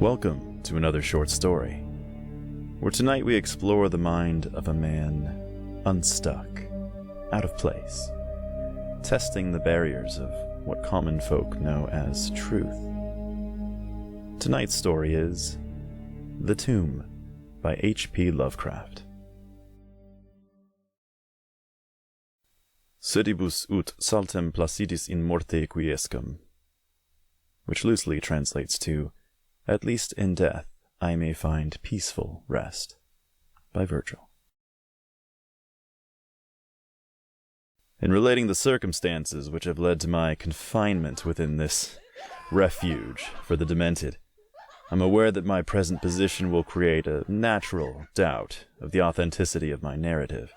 Welcome to another short story, where tonight we explore the mind of a man unstuck, out of place, testing the barriers of what common folk know as truth. Tonight's story is The Tomb by H.P. Lovecraft. Sedibus ut saltem placidis in morte quiescum, which loosely translates to, "At least in death I may find peaceful rest," by Virgil. In relating the circumstances which have led to my confinement within this refuge for the demented, I'm aware that my present position will create a natural doubt of the authenticity of my narrative.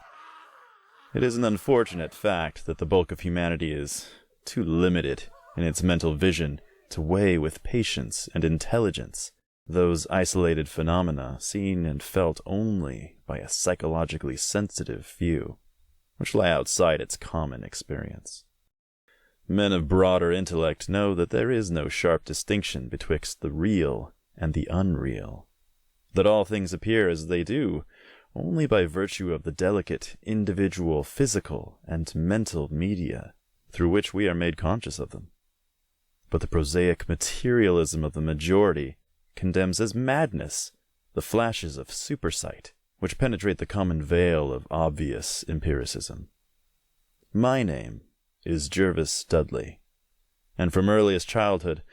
It is an unfortunate fact that the bulk of humanity is too limited in its mental vision to weigh with patience and intelligence those isolated phenomena seen and felt only by a psychologically sensitive few, which lie outside its common experience. Men of broader intellect know that there is no sharp distinction betwixt the real and the unreal, that all things appear as they do only by virtue of the delicate, individual, physical, and mental media through which we are made conscious of them. But the prosaic materialism of the majority condemns as madness the flashes of supersight which penetrate the common veil of obvious empiricism. My name is Jervis Dudley, and from earliest childhood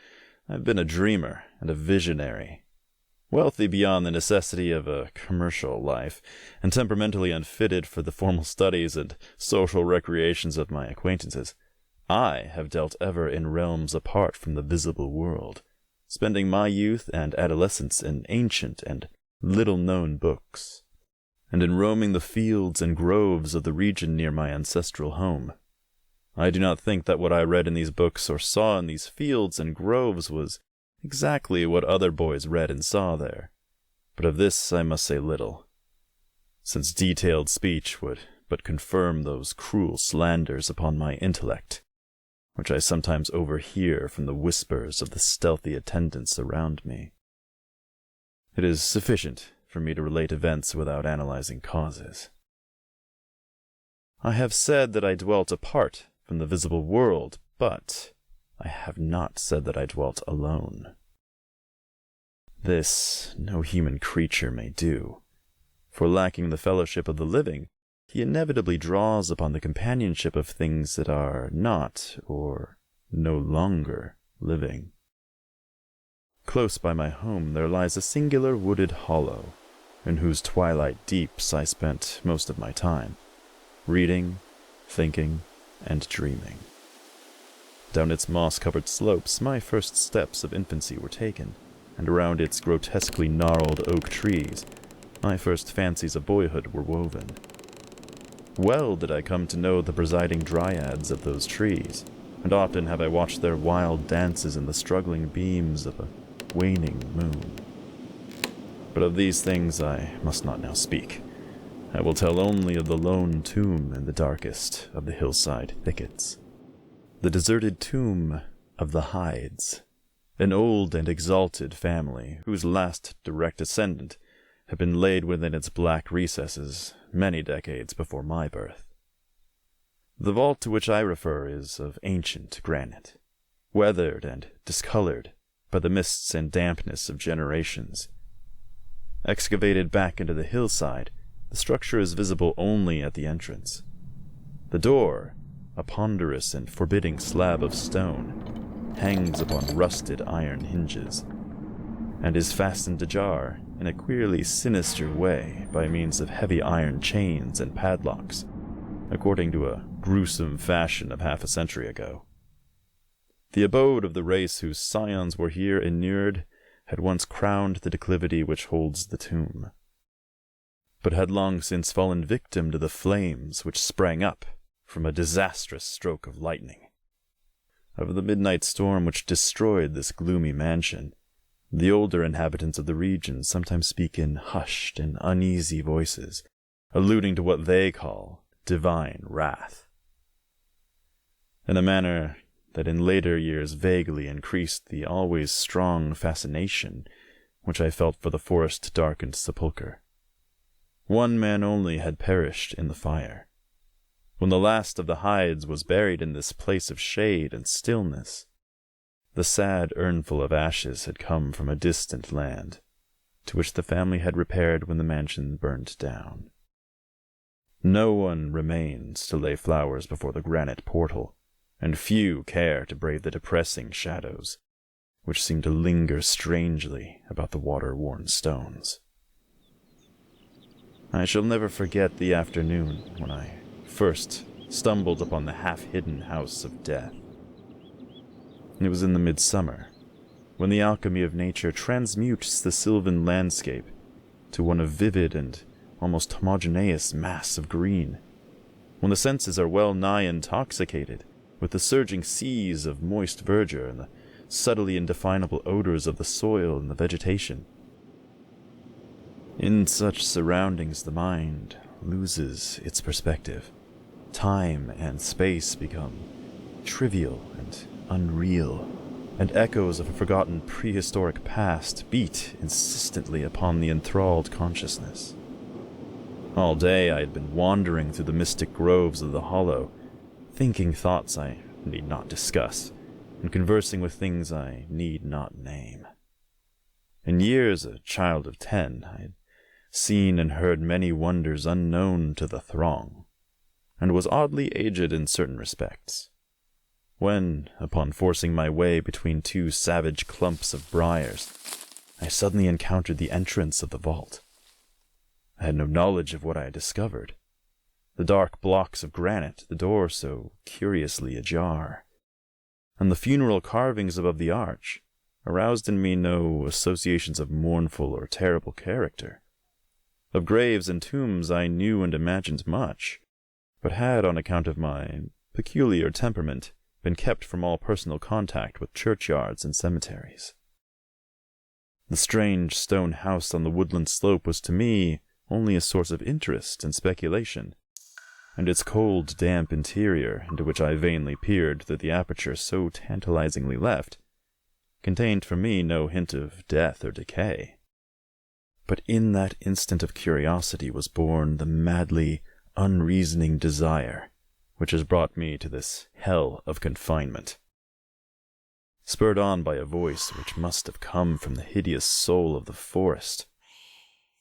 I've been a dreamer and a visionary, wealthy beyond the necessity of a commercial life, and temperamentally unfitted for the formal studies and social recreations of my acquaintances. I have dealt ever in realms apart from the visible world, spending my youth and adolescence in ancient and little-known books, and in roaming the fields and groves of the region near my ancestral home. I do not think that what I read in these books or saw in these fields and groves was exactly what other boys read and saw there, but of this I must say little, since detailed speech would but confirm those cruel slanders upon my intellect, which I sometimes overhear from the whispers of the stealthy attendants around me. It is sufficient for me to relate events without analyzing causes. I have said that I dwelt apart from the visible world, but I have not said that I dwelt alone. This no human creature may do, for lacking the fellowship of the living, he inevitably draws upon the companionship of things that are not, or no longer, living. Close by my home there lies a singular wooded hollow, in whose twilight deeps I spent most of my time, reading, thinking, and dreaming. Down its moss-covered slopes my first steps of infancy were taken, and around its grotesquely gnarled oak trees my first fancies of boyhood were woven. Well did I come to know the presiding dryads of those trees, and often have I watched their wild dances in the struggling beams of a waning moon. But of these things I must not now speak. I will tell only of the lone tomb in the darkest of the hillside thickets. The deserted tomb of the Hydes, an old and exalted family whose last direct descendant had been laid within its black recesses many decades before my birth. The vault to which I refer is of ancient granite, weathered and discolored by the mists and dampness of generations. Excavated back into the hillside, the structure is visible only at the entrance. The door, a ponderous and forbidding slab of stone, hangs upon rusted iron hinges, and is fastened ajar in a queerly sinister way by means of heavy iron chains and padlocks, according to a gruesome fashion of half a century ago. The abode of the race whose scions were here inured had once crowned the declivity which holds the tomb, but had long since fallen victim to the flames which sprang up from a disastrous stroke of lightning. Of the midnight storm which destroyed this gloomy mansion, the older inhabitants of the region sometimes speak in hushed and uneasy voices, alluding to what they call divine wrath, in a manner that in later years vaguely increased the always strong fascination which I felt for the forest-darkened sepulchre. One man only had perished in the fire. When the last of the hides was buried in this place of shade and stillness, the sad urnful of ashes had come from a distant land, to which the family had repaired when the mansion burned down. No one remains to lay flowers before the granite portal, and few care to brave the depressing shadows, which seem to linger strangely about the water-worn stones. I shall never forget the afternoon when I first stumbled upon the half-hidden house of death. It was in the midsummer, when the alchemy of nature transmutes the sylvan landscape to one of vivid and almost homogeneous mass of green, when the senses are well nigh intoxicated with the surging seas of moist verdure and the subtly indefinable odors of the soil and the vegetation. In such surroundings the mind loses its perspective. Time and space become trivial and unreal, and echoes of a forgotten prehistoric past beat insistently upon the enthralled consciousness. All day I had been wandering through the mystic groves of the hollow, thinking thoughts I need not discuss, and conversing with things I need not name. In years a child of 10, I had seen and heard many wonders unknown to the throng, and was oddly aged in certain respects. When, upon forcing my way between two savage clumps of briars, I suddenly encountered the entrance of the vault. I had no knowledge of what I had discovered. The dark blocks of granite, the door so curiously ajar, and the funeral carvings above the arch aroused in me no associations of mournful or terrible character. Of graves and tombs I knew and imagined much, but had, on account of my peculiar temperament, been kept from all personal contact with churchyards and cemeteries. The strange stone house on the woodland slope was to me only a source of interest and speculation, and its cold, damp interior, into which I vainly peered through the aperture so tantalizingly left, contained for me no hint of death or decay. But in that instant of curiosity was born the madly unreasoning desire which has brought me to this hell of confinement. Spurred on by a voice which must have come from the hideous soul of the forest,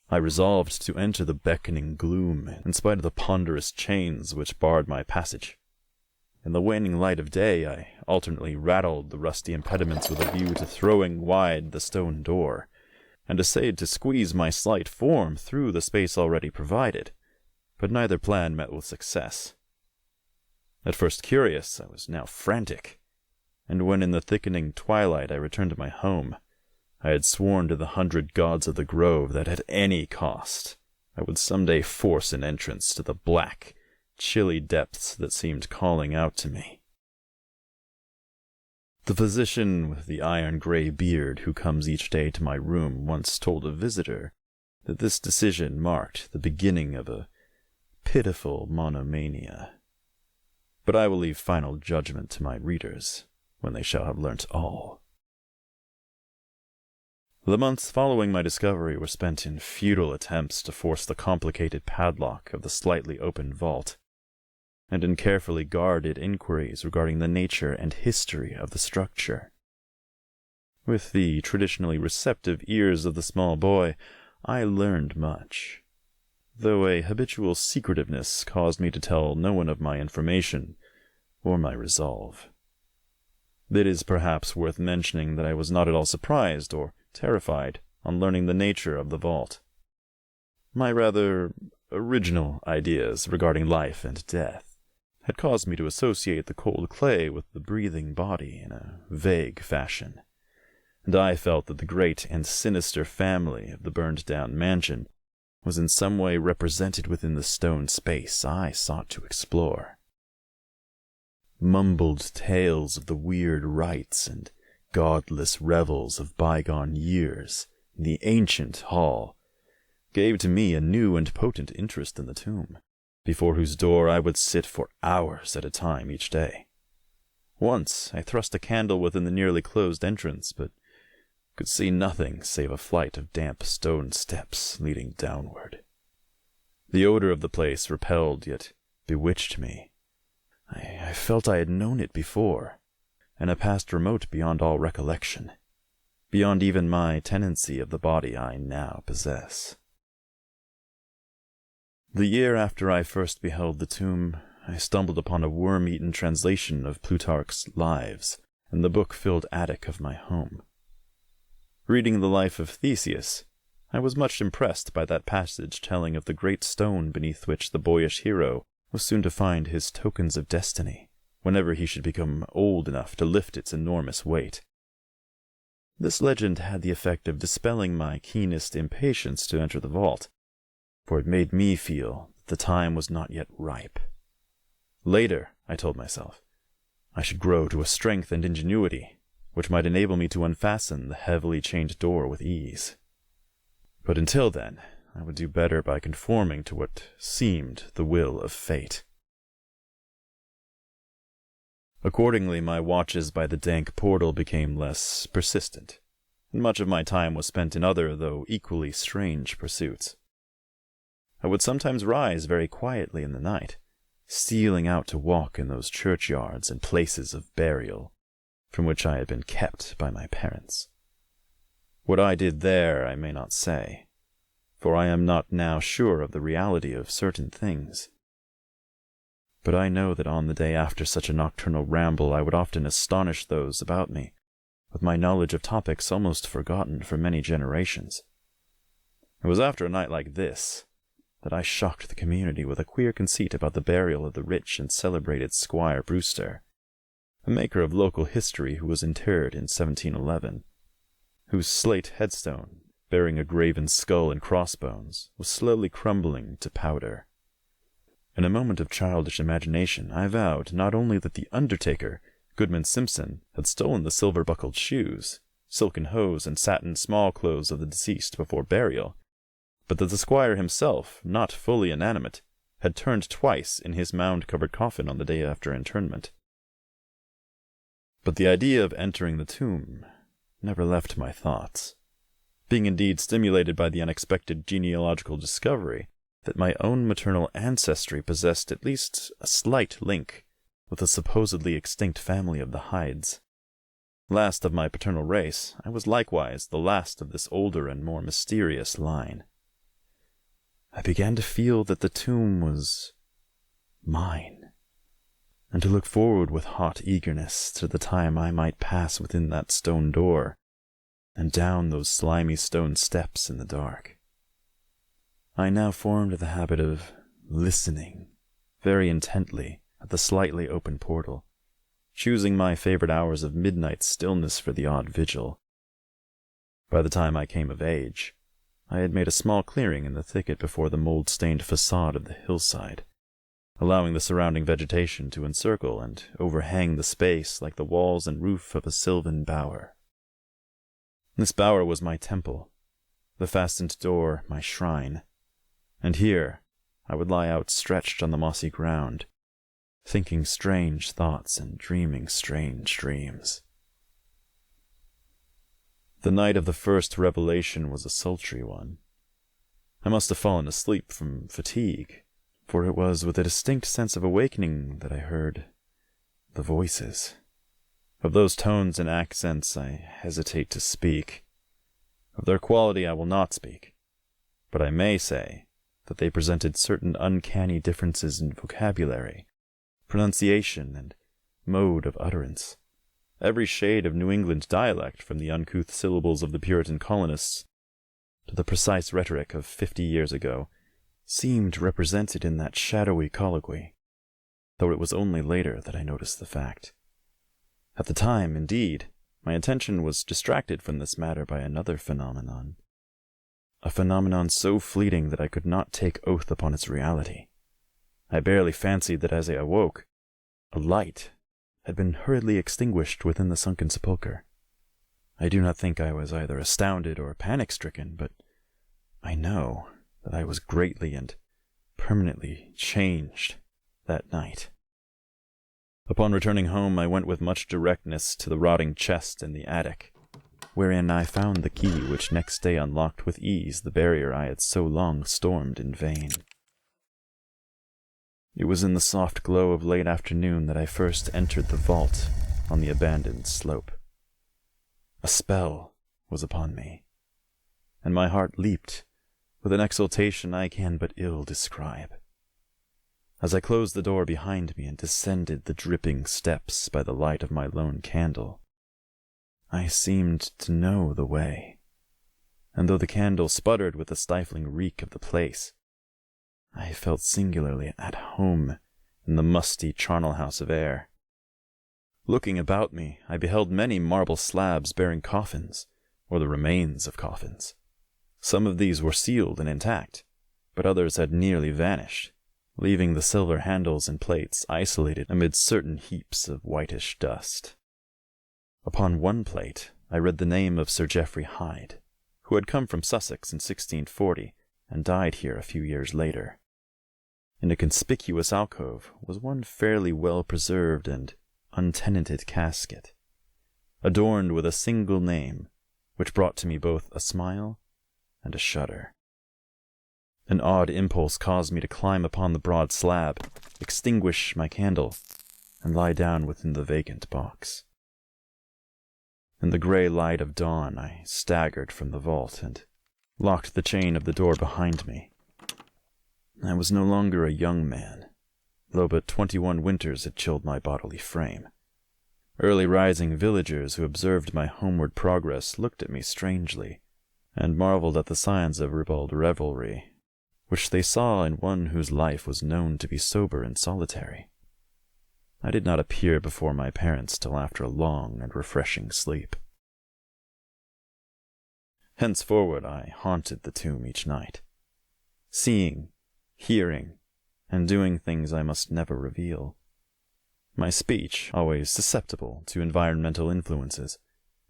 I resolved to enter the beckoning gloom in spite of the ponderous chains which barred my passage. In the waning light of day I alternately rattled the rusty impediments with a view to throwing wide the stone door, and essayed to squeeze my slight form through the space already provided, but neither plan met with success. At first curious, I was now frantic, and when in the thickening twilight I returned to my home, I had sworn to the 100 gods of the grove that at any cost I would some day force an entrance to the black, chilly depths that seemed calling out to me. The physician with the iron-gray beard who comes each day to my room once told a visitor that this decision marked the beginning of a pitiful monomania. But I will leave final judgment to my readers when they shall have learnt all. The months following my discovery were spent in futile attempts to force the complicated padlock of the slightly open vault, and in carefully guarded inquiries regarding the nature and history of the structure. With the traditionally receptive ears of the small boy, I learned much, though a habitual secretiveness caused me to tell no one of my information or my resolve. It is perhaps worth mentioning that I was not at all surprised or terrified on learning the nature of the vault. My rather original ideas regarding life and death had caused me to associate the cold clay with the breathing body in a vague fashion, and I felt that the great and sinister family of the burned-down mansion was in some way represented within the stone space I sought to explore. Mumbled tales of the weird rites and godless revels of bygone years in the ancient hall gave to me a new and potent interest in the tomb, before whose door I would sit for hours at a time each day. Once I thrust a candle within the nearly closed entrance, but could see nothing save a flight of damp stone steps leading downward. The odor of the place repelled yet bewitched me. I felt I had known it before, in a past remote beyond all recollection, beyond even my tenancy of the body I now possess. The year after I first beheld the tomb, I stumbled upon a worm-eaten translation of Plutarch's Lives in the book-filled attic of my home. Reading the life of Theseus, I was much impressed by that passage telling of the great stone beneath which the boyish hero was soon to find his tokens of destiny, whenever he should become old enough to lift its enormous weight. This legend had the effect of dispelling my keenest impatience to enter the vault, for it made me feel that the time was not yet ripe. Later, I told myself, I should grow to a strength and ingenuity which might enable me to unfasten the heavily chained door with ease. But until then, I would do better by conforming to what seemed the will of fate. Accordingly, my watches by the dank portal became less persistent, and much of my time was spent in other, though equally strange, pursuits. I would sometimes rise very quietly in the night, stealing out to walk in those churchyards and places of burial from which I had been kept by my parents. What I did there I may not say, for I am not now sure of the reality of certain things. But I know that on the day after such a nocturnal ramble I would often astonish those about me with my knowledge of topics almost forgotten for many generations. It was after a night like this that I shocked the community with a queer conceit about the burial of the rich and celebrated Squire Brewster, a maker of local history who was interred in 1711, whose slate headstone, bearing a graven skull and crossbones, was slowly crumbling to powder. In a moment of childish imagination, I vowed not only that the undertaker, Goodman Simpson, had stolen the silver-buckled shoes, silken hose, and satin small-clothes of the deceased before burial, but that the squire himself, not fully inanimate, had turned twice in his mound-covered coffin on the day after interment. But the idea of entering the tomb never left my thoughts, being indeed stimulated by the unexpected genealogical discovery that my own maternal ancestry possessed at least a slight link with the supposedly extinct family of the Hydes. Last of my paternal race, I was likewise the last of this older and more mysterious line. I began to feel that the tomb was mine, and to look forward with hot eagerness to the time I might pass within that stone door, and down those slimy stone steps in the dark. I now formed the habit of listening very intently at the slightly open portal, choosing my favorite hours of midnight stillness for the odd vigil. By the time I came of age, I had made a small clearing in the thicket before the mold-stained facade of the hillside, allowing the surrounding vegetation to encircle and overhang the space like the walls and roof of a sylvan bower. This bower was my temple, the fastened door my shrine, and here I would lie outstretched on the mossy ground, thinking strange thoughts and dreaming strange dreams. The night of the first revelation was a sultry one. I must have fallen asleep from fatigue, for it was with a distinct sense of awakening that I heard the voices. Of those tones and accents I hesitate to speak. Of their quality I will not speak, but I may say that they presented certain uncanny differences in vocabulary, pronunciation, and mode of utterance. Every shade of New England dialect, from the uncouth syllables of the Puritan colonists to the precise rhetoric of 50 years ago, seemed represented in that shadowy colloquy, though it was only later that I noticed the fact. At the time, indeed, my attention was distracted from this matter by another phenomenon, a phenomenon so fleeting that I could not take oath upon its reality. I barely fancied that as I awoke, a light had been hurriedly extinguished within the sunken sepulchre. I do not think I was either astounded or panic-stricken, but I know that I was greatly and permanently changed that night. Upon returning home, I went with much directness to the rotting chest in the attic, wherein I found the key which next day unlocked with ease the barrier I had so long stormed in vain. It was in the soft glow of late afternoon that I first entered the vault on the abandoned slope. A spell was upon me, and my heart leaped with an exultation I can but ill describe. As I closed the door behind me and descended the dripping steps by the light of my lone candle, I seemed to know the way, and though the candle sputtered with the stifling reek of the place, I felt singularly at home in the musty charnel house of air. Looking about me, I beheld many marble slabs bearing coffins, or the remains of coffins. Some of these were sealed and intact, but others had nearly vanished, leaving the silver handles and plates isolated amid certain heaps of whitish dust. Upon one plate I read the name of Sir Geoffrey Hyde, who had come from Sussex in 1640 and died here a few years later. In a conspicuous alcove was one fairly well-preserved and untenanted casket, adorned with a single name, which brought to me both a smile and a shudder. An odd impulse caused me to climb upon the broad slab, extinguish my candle, and lie down within the vacant box. In the grey light of dawn I staggered from the vault and locked the chain of the door behind me. I was no longer a young man, though but 21 winters had chilled my bodily frame. Early rising villagers who observed my homeward progress looked at me strangely, and marveled at the signs of ribald revelry, which they saw in one whose life was known to be sober and solitary. I did not appear before my parents till after a long and refreshing sleep. Henceforward I haunted the tomb each night, seeing, hearing, and doing things I must never reveal. My speech, always susceptible to environmental influences,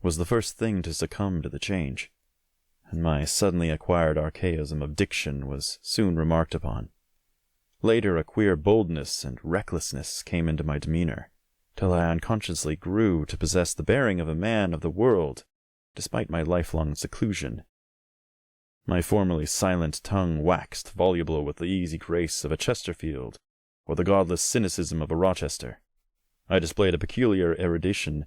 was the first thing to succumb to the change, and my suddenly acquired archaism of diction was soon remarked upon. Later, a queer boldness and recklessness came into my demeanor, till I unconsciously grew to possess the bearing of a man of the world, despite my lifelong seclusion. My formerly silent tongue waxed voluble with the easy grace of a Chesterfield, or the godless cynicism of a Rochester. I displayed a peculiar erudition,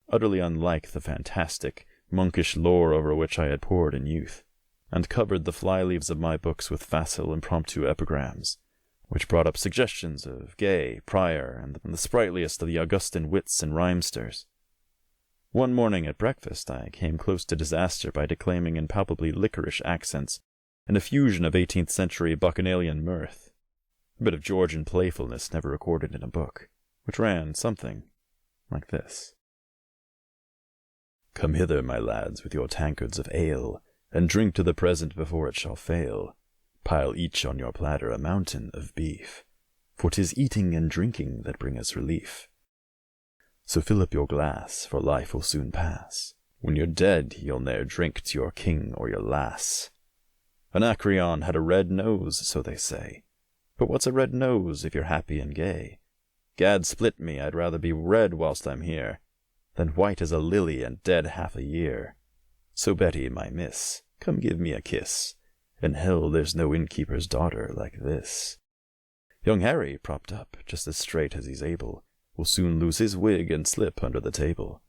utterly unlike the fantastic, monkish lore over which I had pored in youth, and covered the fly-leaves of my books with facile impromptu epigrams, which brought up suggestions of Gay, Prior, and the sprightliest of the Augustan wits and rhymesters. One morning at breakfast I came close to disaster by declaiming in palpably licorice accents an effusion of 18th-century bacchanalian mirth, a bit of Georgian playfulness never recorded in a book, which ran something like this. "Come hither, my lads, with your tankards of ale, and drink to the present before it shall fail. Pile each on your platter a mountain of beef, for 'tis eating and drinking that bring us relief. So fill up your glass, for life will soon pass. When you're dead, you'll ne'er drink to your king or your lass. Anacreon had a red nose, so they say, but what's a red nose if you're happy and gay? Gad split me, I'd rather be red whilst I'm here, than white as a lily and dead half a year. So Betty, my miss, come give me a kiss. In hell there's no innkeeper's daughter like this. Young Harry, propped up just as straight as he's able, will soon lose his wig and slip under the table.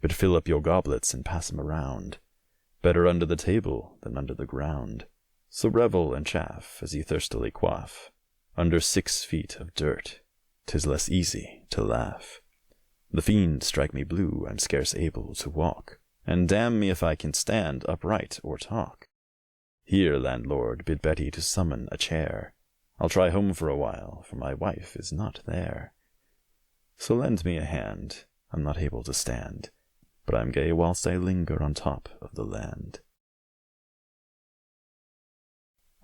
But fill up your goblets and pass 'em around. Better under the table than under the ground. So revel and chaff as ye thirstily quaff. Under 6 feet of dirt, 'tis less easy to laugh. The fiend strike me blue, I'm scarce able to walk, and damn me if I can stand upright or talk. Here, landlord, bid Betty to summon a chair. I'll try home for a while, for my wife is not there. So lend me a hand, I'm not able to stand, but I'm gay whilst I linger on top of the land."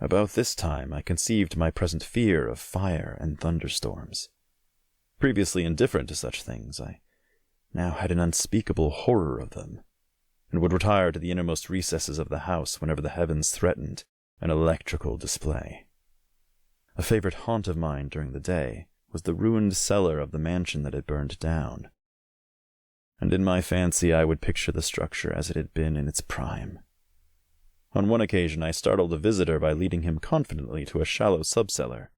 About this time I conceived my present fear of fire and thunderstorms. Previously indifferent to such things, I now had an unspeakable horror of them, and would retire to the innermost recesses of the house whenever the heavens threatened an electrical display. A favorite haunt of mine during the day was the ruined cellar of the mansion that had burned down. and in my fancy I would picture the structure as it had been in its prime. On one occasion I startled a visitor by leading him confidently to a shallow subcellar,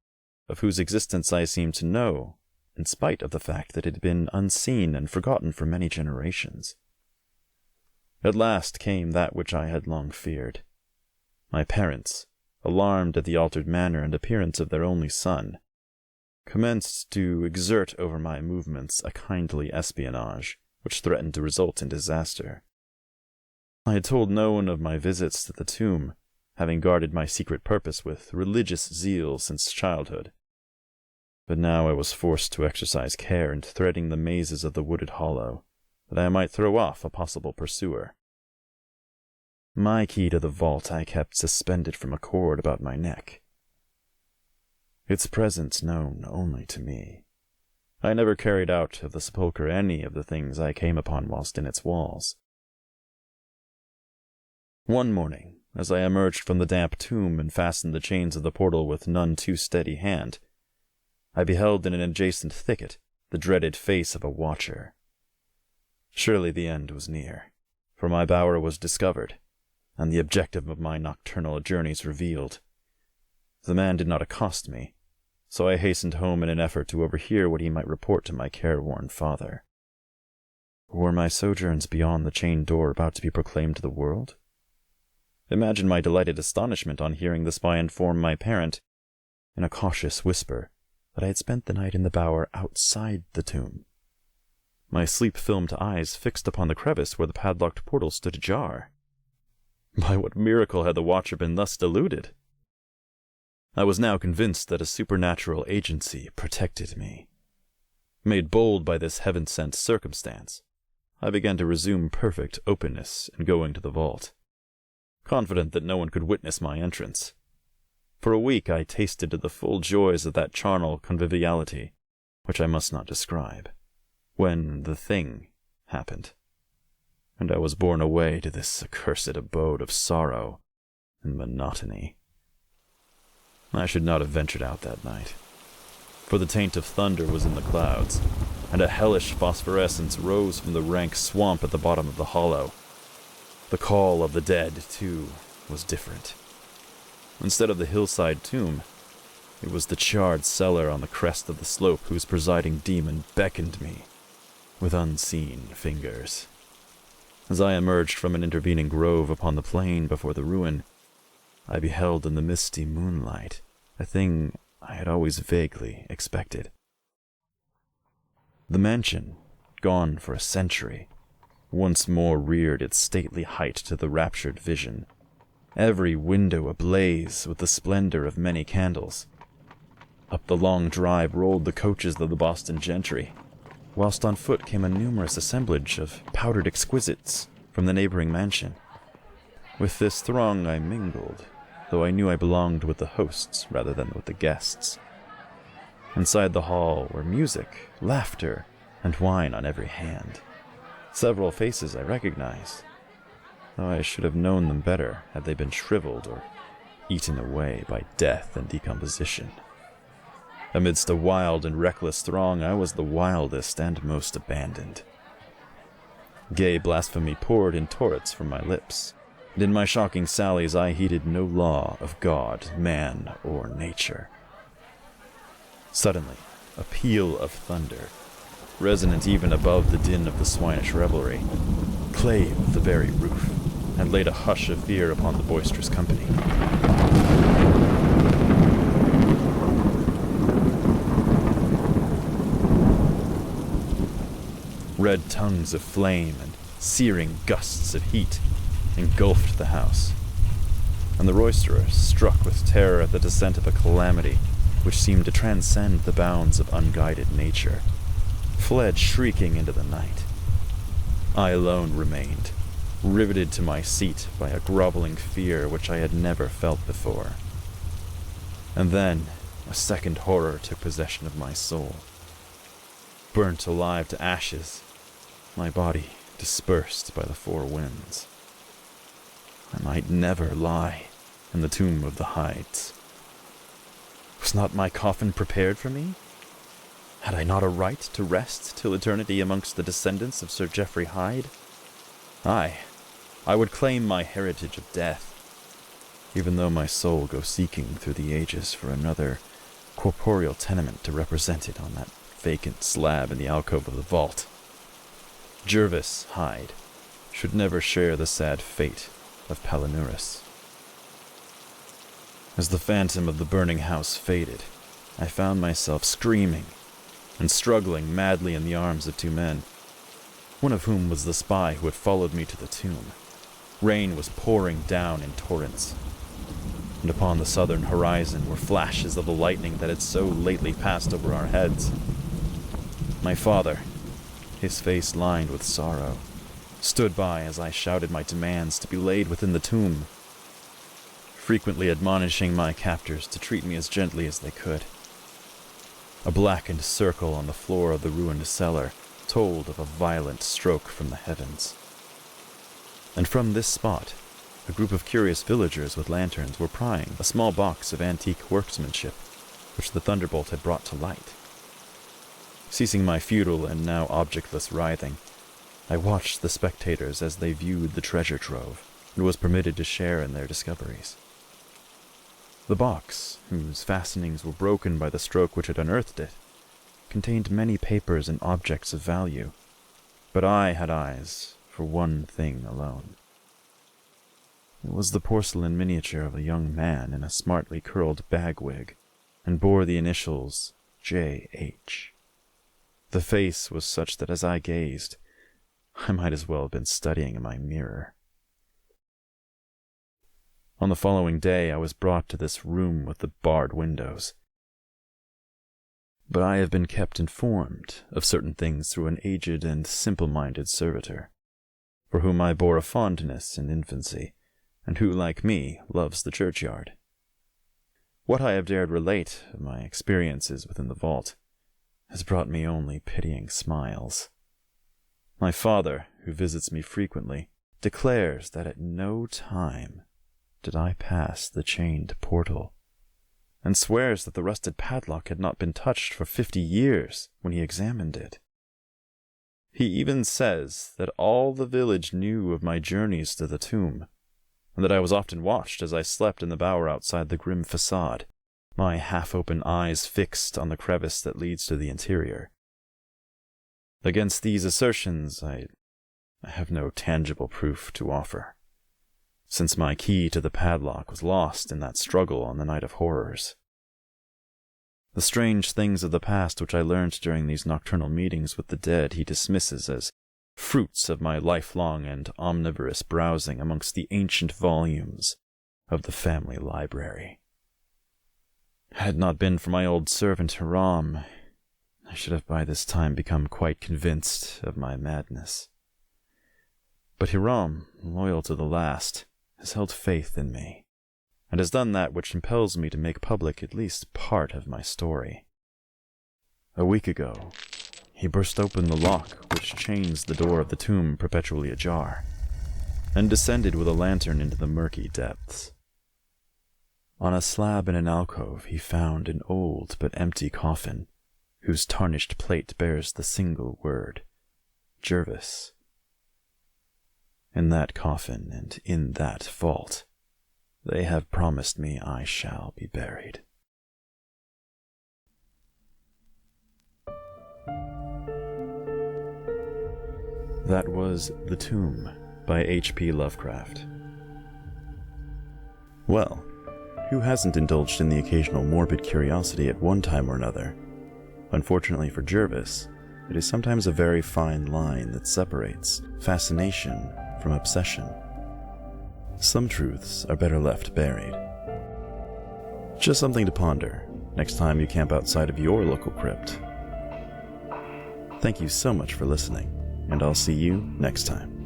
of whose existence I seemed to know, in spite of the fact that it had been unseen and forgotten for many generations. At last came that which I had long feared. My parents, alarmed at the altered manner and appearance of their only son, commenced to exert over my movements a kindly espionage, which threatened to result in disaster. I had told no one of my visits to the tomb, having guarded my secret purpose with religious zeal since childhood. But now I was forced to exercise care in threading the mazes of the wooded hollow, that I might throw off a possible pursuer. My key to the vault I kept suspended from a cord about my neck, its presence known only to me. I never carried out of the sepulchre any of the things I came upon whilst in its walls. One morning, as I emerged from the damp tomb and fastened the chains of the portal with none too steady hand, I beheld in an adjacent thicket the dreaded face of a watcher. Surely the end was near, for my bower was discovered, and the objective of my nocturnal journeys revealed. The man did not accost me, so I hastened home in an effort to overhear what he might report to my careworn father. Were my sojourns beyond the chained door about to be proclaimed to the world? Imagine my delighted astonishment on hearing the spy inform my parent, in a cautious whisper, that I had spent the night in the bower outside the tomb. My sleep-filmed eyes fixed upon the crevice where the padlocked portal stood ajar. By what miracle had the watcher been thus deluded? I was now convinced that a supernatural agency protected me. Made bold by this heaven-sent circumstance, I began to resume perfect openness in going to the vault, confident that no one could witness my entrance. For a week I tasted the full joys of that charnel conviviality, which I must not describe, when the thing happened, and I was borne away to this accursed abode of sorrow and monotony. I should not have ventured out that night, for the taint of thunder was in the clouds, and a hellish phosphorescence rose from the rank swamp at the bottom of the hollow. The call of the dead, too, was different. Instead of the hillside tomb, it was the charred cellar on the crest of the slope whose presiding demon beckoned me with unseen fingers. As I emerged from an intervening grove upon the plain before the ruin, I beheld in the misty moonlight a thing I had always vaguely expected. The mansion, gone for a century, once more reared its stately height to the raptured vision, every window ablaze with the splendor of many candles. Up the long drive rolled the coaches of the Boston gentry, whilst on foot came a numerous assemblage of powdered exquisites from the neighboring mansion. With this throng I mingled, though I knew I belonged with the hosts rather than with the guests. Inside the hall were music, laughter, and wine on every hand. Several faces I recognized, though I should have known them better had they been shriveled or eaten away by death and decomposition. Amidst a wild and reckless throng, I was the wildest and most abandoned. Gay blasphemy poured in torrents from my lips, and in my shocking sallies I heeded no law of God, man, or nature. Suddenly, a peal of thunder, resonant even above the din of the swinish revelry, clave the very roof, and laid a hush of fear upon the boisterous company. Red tongues of flame and searing gusts of heat engulfed the house, and the roisterers, struck with terror at the descent of a calamity which seemed to transcend the bounds of unguided nature, fled shrieking into the night. I alone remained, riveted to my seat by a groveling fear which I had never felt before. And then a second horror took possession of my soul. Burnt alive to ashes, my body dispersed by the four winds. I might never lie in the tomb of the Hydes. Was not my coffin prepared for me? Had I not a right to rest till eternity amongst the descendants of Sir Geoffrey Hyde? Aye, I would claim my heritage of death, even though my soul go seeking through the ages for another corporeal tenement to represent it on that vacant slab in the alcove of the vault. Jervis Hyde should never share the sad fate of Palinurus. As the phantom of the burning house faded, I found myself screaming and struggling madly in the arms of two men, one of whom was the spy who had followed me to the tomb. Rain was pouring down in torrents, and upon the southern horizon were flashes of the lightning that had so lately passed over our heads. My father, his face lined with sorrow, stood by as I shouted my demands to be laid within the tomb, frequently admonishing my captors to treat me as gently as they could. A blackened circle on the floor of the ruined cellar told of a violent stroke from the heavens. And from this spot, a group of curious villagers with lanterns were prying a small box of antique workmanship, which the thunderbolt had brought to light. Ceasing my futile and now objectless writhing, I watched the spectators as they viewed the treasure trove, and was permitted to share in their discoveries. The box, whose fastenings were broken by the stroke which had unearthed it, contained many papers and objects of value, but I had eyes for one thing alone. It was the porcelain miniature of a young man in a smartly curled bagwig, and bore the initials J.H. The face was such that as I gazed, I might as well have been studying in my mirror. On the following day I was brought to this room with the barred windows. But I have been kept informed of certain things through an aged and simple-minded servitor, for whom I bore a fondness in infancy, and who, like me, loves the churchyard. What I have dared relate of my experiences within the vault has brought me only pitying smiles. My father, who visits me frequently, declares that at no time did I pass the chained portal, and swears that the rusted padlock had not been touched for 50 years when he examined it. He even says that all the village knew of my journeys to the tomb, and that I was often watched as I slept in the bower outside the grim facade, my half-open eyes fixed on the crevice that leads to the interior. Against these assertions I have no tangible proof to offer, since my key to the padlock was lost in that struggle on the night of horrors. The strange things of the past which I learned during these nocturnal meetings with the dead he dismisses as fruits of my lifelong and omnivorous browsing amongst the ancient volumes of the family library. Had it not been for my old servant Hiram, I should have by this time become quite convinced of my madness. But Hiram, loyal to the last, has held faith in me, and has done that which impels me to make public at least part of my story. A week ago, he burst open the lock which chains the door of the tomb perpetually ajar, and descended with a lantern into the murky depths. On a slab in an alcove he found an old but empty coffin, whose tarnished plate bears the single word, Jervis. In that coffin and in that vault, they have promised me I shall be buried. That was The Tomb by H.P. Lovecraft. Well, who hasn't indulged in the occasional morbid curiosity at one time or another? Unfortunately for Jervis, it is sometimes a very fine line that separates fascination from obsession. Some truths are better left buried. Just something to ponder next time you camp outside of your local crypt. Thank you so much for listening, and I'll see you next time.